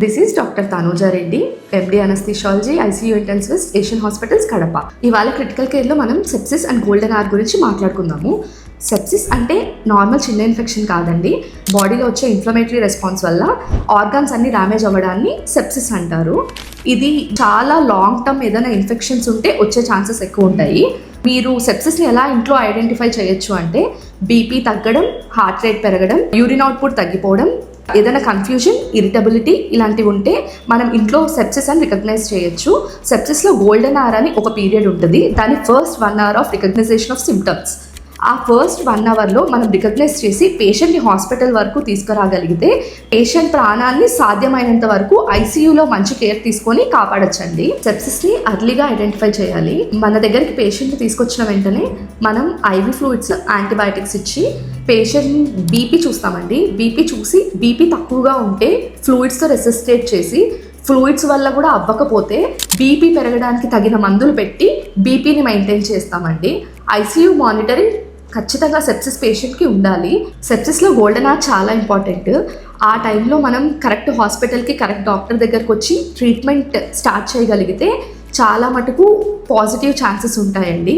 This is doctor Tanuja Reddy, MD anaesthesiology, ICU intensivist, Asian hospitals Kadapa. ఇవాళ critical కేర్లో మనం sepsis and golden are గురించి మాట్లాడుకుందాము. Sepsis అంటే నార్మల్ చిన్న ఇన్ఫెక్షన్ కాదండి. బాడీలో వచ్చే ఇన్ఫ్లమేటరీ రెస్పాన్స్ వల్ల ఆర్గాన్స్ అన్ని డ్యామేజ్ అవ్వడాన్ని సెప్సిస్ అంటారు. ఇది చాలా లాంగ్ టర్మ్ ఏదైనా ఇన్ఫెక్షన్స్ ఉంటే వచ్చే ఛాన్సెస్ ఎక్కువ ఉంటాయి. మీరు సెప్సిస్ని ఎలా ఇంట్లో ఐడెంటిఫై చేయొచ్చు అంటే బీపీ తగ్గడం, హార్ట్ రేట్ పెరగడం, యూరిన్ అవుట్పుట్ తగ్గిపోవడం, ఏదైనా కన్ఫ్యూజన్, ఇరిటబిలిటీ ఇలాంటివి ఉంటే మనం ఇంట్లో సెప్సిస్ అని రికగ్నైజ్ చేయొచ్చు. సెప్సిస్లో గోల్డెన్ అవర్ అని ఒక పీరియడ్ ఉంటుంది. దాని first 1 hour of recognition of symptoms. ఆ ఫస్ట్ 1 hourలో మనం రికగ్నైజ్ చేసి పేషెంట్ని హాస్పిటల్ వరకు తీసుకురాగలిగితే పేషెంట్ ప్రాణాన్ని సాధ్యమైనంత వరకు ఐసీయూలో మంచి కేర్ తీసుకొని కాపాడొచ్చండి. సెప్సిస్ని అర్లీగా ఐడెంటిఫై చేయాలి. మన దగ్గరికి పేషెంట్ని తీసుకొచ్చిన వెంటనే మనం ఐవీ ఫ్లూయిడ్స్, యాంటీబయాటిక్స్ ఇచ్చి పేషెంట్ బీపీ చూస్తామండి. బీపీ చూసి బీపీ తక్కువగా ఉంటే ఫ్లూయిడ్స్తో రెసిస్టేట్ చేసి, ఫ్లూయిడ్స్ వల్ల కూడా అవ్వకపోతే బీపీ పెరగడానికి తగిన మందులు పెట్టి బీపీని మెయింటైన్ చేస్తామండి. ఐసీయూ మానిటరింగ్ ఖచ్చితంగా సెప్సిస్ పేషెంట్కి ఉండాలి. సెప్సిస్లో గోల్డెన్ అవర్ చాలా ఇంపార్టెంట్. ఆ టైంలో మనం కరెక్ట్ హాస్పిటల్కి, కరెక్ట్ డాక్టర్ దగ్గరకు వచ్చి ట్రీట్మెంట్ స్టార్ట్ చేయగలిగితే చాలా మటుకు పాజిటివ్ ఛాన్సెస్ ఉంటాయండి.